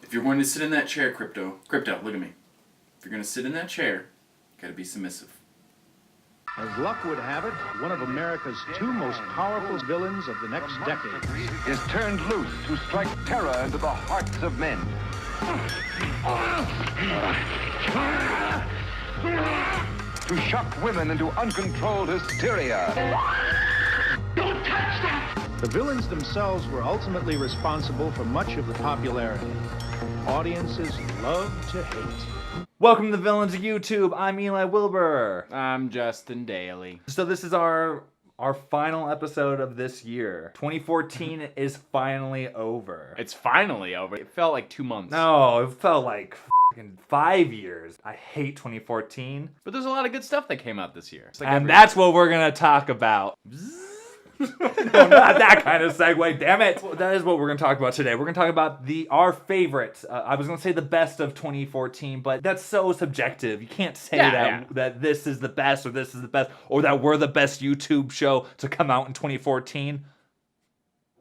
If you're going to sit in that chair, Crypto, look at me. If you're going to sit in that chair, you gotta be submissive. As luck would have it, one of America's two most powerful villains of the next decade is turned loose to strike terror into the hearts of men. To shock women into uncontrolled hysteria. Don't touch that! The villains themselves were ultimately responsible for much of the popularity. Audiences love to hate. Welcome to Villains of YouTube. I'm Eli Wilbur. I'm Justin Daly. So this is our final episode of this year. 2014 is finally over. It's finally over. It felt like 2 months. No, it felt like f***ing 5 years. I hate 2014. But there's a lot of good stuff that came out this year. And that's what we're going to talk about. No, not that kind of segue, damn it. That is what we're going to talk about today. We're going to talk about our favorite. I was going to say the best of 2014, but that's so subjective. You can't say that this is the best or this is the best or that we're the best YouTube show to come out in 2014.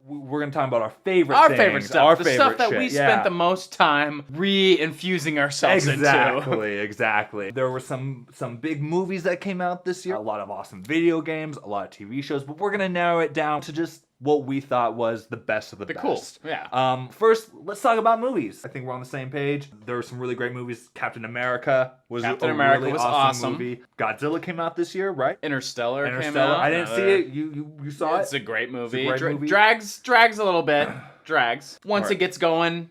We're going to talk about our favorite favorite stuff. The stuff that we spent the most time re-infusing ourselves into. Exactly. There were some big movies that came out this year. A lot of awesome video games, a lot of TV shows. But we're going to narrow it down to just what we thought was the best of the best. Cool. Yeah. First, let's talk about movies. I think we're on the same page. There were some really great movies. Captain America was really awesome movie. Godzilla came out this year, right? Interstellar came out. I didn't see it. You saw it? It's a great movie. It's a great movie. Drags a little bit. Drags. Once it gets going,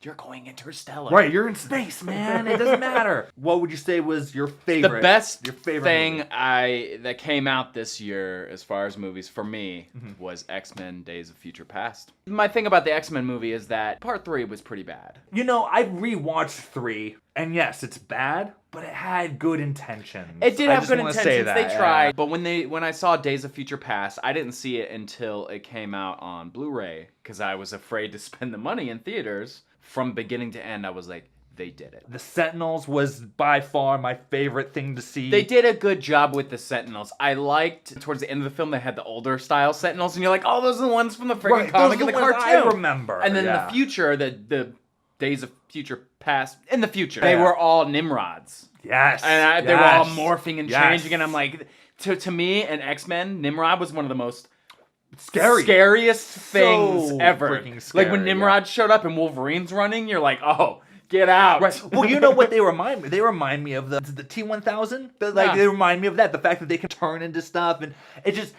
you're going interstellar. Right, you're in space, man. It doesn't matter. What would you say was your favorite? The best thing that came out this year, as far as movies for me, was X-Men: Days of Future Past. My thing about the X-Men movie is that Part 3 was pretty bad. You know, I rewatched 3, and yes, it's bad, but it had good intentions. It did have good intentions. They tried, but when I saw Days of Future Past, I didn't see it until it came out on Blu-ray because I was afraid to spend the money in theaters. From beginning to end, I was like, they did it. The Sentinels was by far my favorite thing to see. They did a good job with the Sentinels. I liked, towards the end of the film, they had the older style Sentinels, and you're like, oh, those are the ones from the freaking comic and the cartoon. I remember. And then in the future, the Days of Future Past, in the future, they were all Nimrods. Yes. And they were all morphing and changing, and I'm like, to me, an X-Men, Nimrod was one of the most scariest things ever. Scary, like when Nimrod showed up and Wolverine's running, you're like, oh, get out. Right. Well, you know what they remind me? They remind me of the T-1000. They remind me of that. The fact that they can turn into stuff, and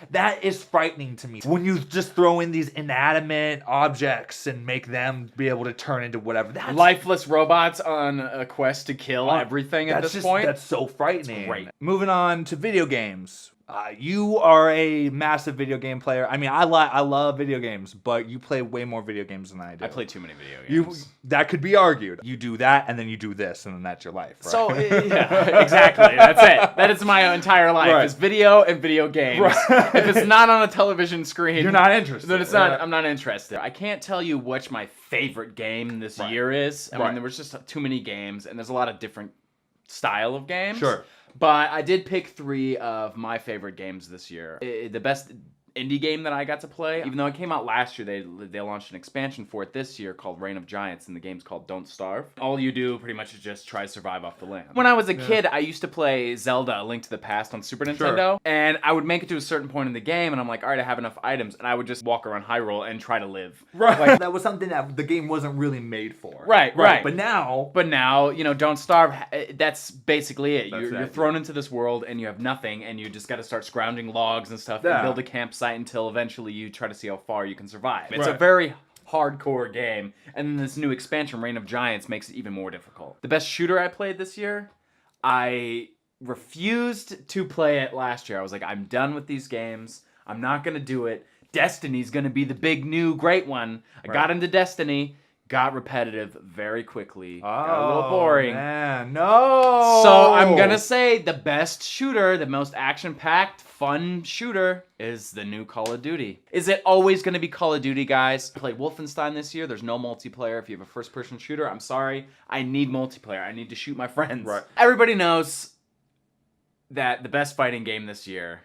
that is frightening to me. When you just throw in these inanimate objects and make them be able to turn into whatever. Lifeless robots on a quest to kill everything at this point. That's so frightening. It's great. Moving on to video games. You are a massive video game player. I mean, I love video games, but you play way more video games than I do. I play too many video games. That could be argued. You do that, and then you do this, and then that's your life, right? So, yeah, exactly. That's it. That is my entire life. Right. Is video and video games. Right. If it's not on a television screen, you're not interested. Then it's not. I'm not interested. I can't tell you which my favorite game this year is. I mean, there was just too many games, and there's a lot of different style of games. Sure. But I did pick 3 of my favorite games this year. The best indie game that I got to play, even though it came out last year, they launched an expansion for it this year called Reign of Giants, and the game's called Don't Starve. All you do pretty much is just try to survive off the land. When I was a kid, I used to play Zelda: A Link to the Past on Super Nintendo, and I would make it to a certain point in the game, and I'm like, all right, I have enough items, and I would just walk around Hyrule and try to live. Right. Like, that was something that the game wasn't really made for. Right. But now, Don't Starve, that's basically it. You're thrown into this world, and you have nothing, and you just got to start scrounging logs and stuff, and build a campsite until eventually you try to see how far you can survive. It's a very hardcore game, and then this new expansion, Reign of Giants, makes it even more difficult. The best shooter I played this year, I refused to play it last year. I was like, I'm done with these games. I'm not going to do it. Destiny's going to be the big new great one. I got into Destiny. Got repetitive very quickly. Got a little boring. Man, no! So I'm gonna say the best shooter, the most action-packed, fun shooter is the new Call of Duty. Is it always gonna be Call of Duty, guys? I played Wolfenstein this year. There's no multiplayer. If you have a first-person shooter, I'm sorry. I need multiplayer. I need to shoot my friends. Right. Everybody knows that the best fighting game this year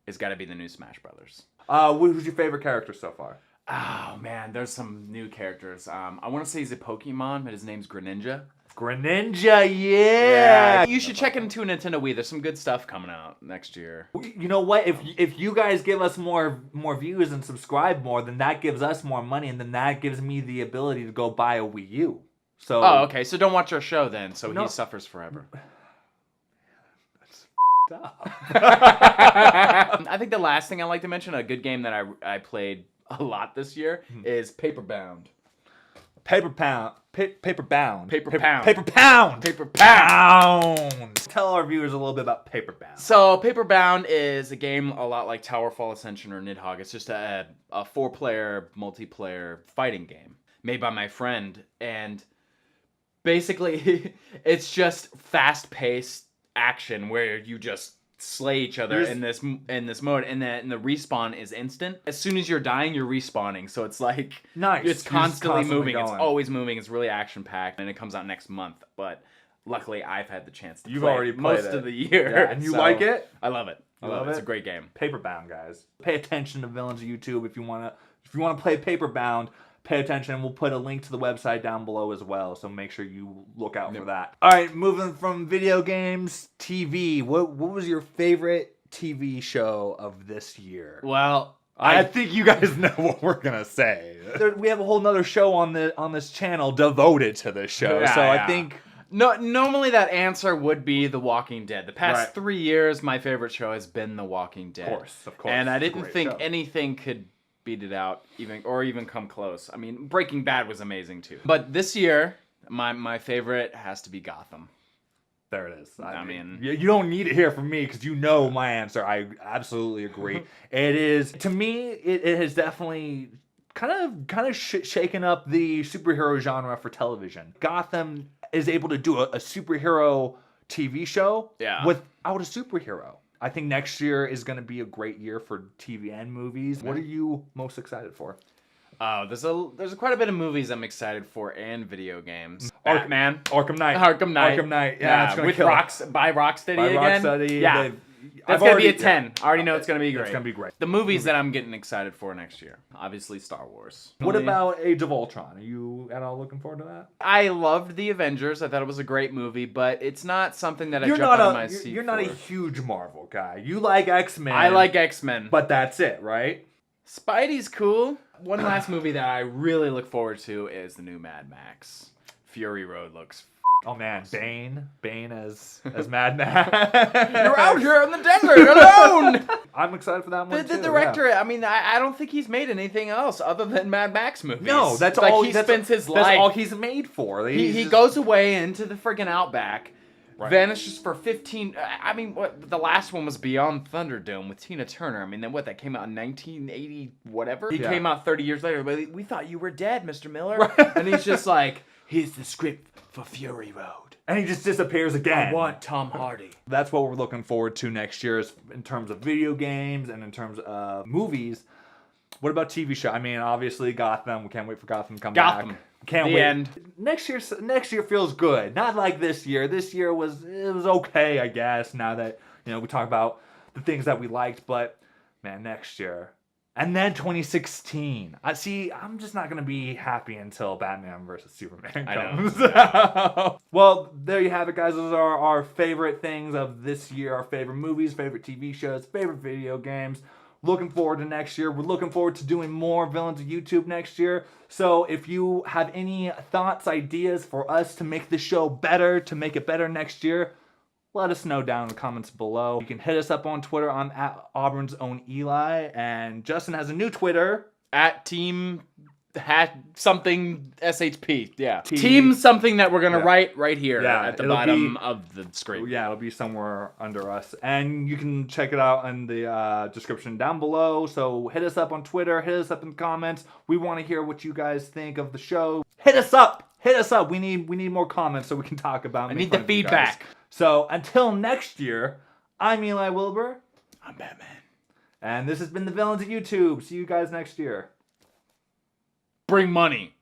has got to be the new Smash Brothers. Who's your favorite character so far? Oh man, there's some new characters. I want to say he's a Pokemon, but his name's Greninja. Greninja, yeah. You should check into Nintendo Wii. There's some good stuff coming out next year. You know what? If you guys give us more views and subscribe more, then that gives us more money, and then that gives me the ability to go buy a Wii U. So. Oh, okay. So don't watch our show then. So he suffers forever. I think the last thing I'd like to mention, a good game that I played a lot this year, is Paperbound. Paperbound. Tell our viewers a little bit about Paperbound. So Paperbound is a game a lot like Towerfall Ascension or Nidhogg. It's just a 4-player multiplayer fighting game made by my friend, and basically it's just fast-paced action where you just slay each other in this mode, and the respawn is instant. As soon as you're dying, you're respawning, so it's like nice. It's constantly moving. It's always moving. It's really action packed, and it comes out next month. But luckily, I've had the chance to play already it most of the year. Yeah, and you like it? I love it. I love it. It's a great game. Paperbound, guys. Pay attention to Villains of YouTube if you wanna play Paperbound. Pay attention. We'll put a link to the website down below as well, so make sure you look out for that. All right, moving from video games, TV. What was your favorite TV show of this year? Well, I think you guys know what we're gonna say. We have a whole nother show on this channel devoted to this show, I think. No, normally that answer would be The Walking Dead. The past 3 years, my favorite show has been The Walking Dead. Of course. And I didn't think anything could beat it out, even come close. I mean, Breaking Bad was amazing too. But this year, my favorite has to be Gotham. There it is. I mean, you don't need it here from me because you know my answer. I absolutely agree. It is, to me, it has definitely kind of shaken up the superhero genre for television. Gotham is able to do a superhero TV show without a superhero. I think next year is going to be a great year for TV and movies. What are you most excited for? Oh, there's quite a bit of movies I'm excited for and video games. Batman, Arkham Knight. Yeah, it's gonna with kill by Rocksteady again. Rocksteady. Yeah. That's going to be a 10. I already know it's going to be great. It's going to be great. The movies that I'm getting excited for next year. Obviously, Star Wars. What about Age of Ultron? Are you at all looking forward to that? I loved The Avengers. I thought it was a great movie, but it's not something that I jump out of my seat You're not a huge Marvel guy. You like X-Men. I like X-Men. But that's it, right? Spidey's cool. One last movie that I really look forward to is the new Mad Max. Fury Road looks oh man, Bane as Mad Max. You're out here in the desert alone. I'm excited for that one too. The director, I mean, I don't think he's made anything else other than Mad Max movies. No, that's like all he spends his life. That's all he's made for. He goes away into the friggin' outback, vanishes for 15. I mean, the last one was Beyond Thunderdome with Tina Turner. I mean, then that came out in 1980 whatever. He came out 30 years later. But we thought you were dead, Mr. Miller. And he's just like, here's the script for Fury Road. And he just disappears again. I want Tom Hardy. That's what we're looking forward to next year is in terms of video games and in terms of movies. What about TV show? I mean, obviously Gotham. We can't wait for Gotham to come back. Can't wait. End. Next year feels good. Not like this year. This year was okay, I guess, now that we talk about the things that we liked, but man, next year. And then 2016. I'm just not going to be happy until Batman vs. Superman comes. Well, there you have it, guys. Those are our favorite things of this year. Our favorite movies, favorite TV shows, favorite video games. Looking forward to next year. We're looking forward to doing more Villains of YouTube next year. So if you have any thoughts, ideas for us to make the show better, to make it better next year, let us know down in the comments below. You can hit us up on Twitter. I'm at Auburn's own Eli. And Justin has a new Twitter. At Team something SHP. Yeah. Team something that we're going to write right here at the bottom of the screen. Yeah, it'll be somewhere under us. And you can check it out in the description down below. So hit us up on Twitter. Hit us up in the comments. We want to hear what you guys think of the show. Hit us up. Hit us up. We need more comments so we can talk about it. I need the feedback. So until next year, I'm Eli Wilbur. I'm Batman. And this has been the Villains of YouTube. See you guys next year. Bring money.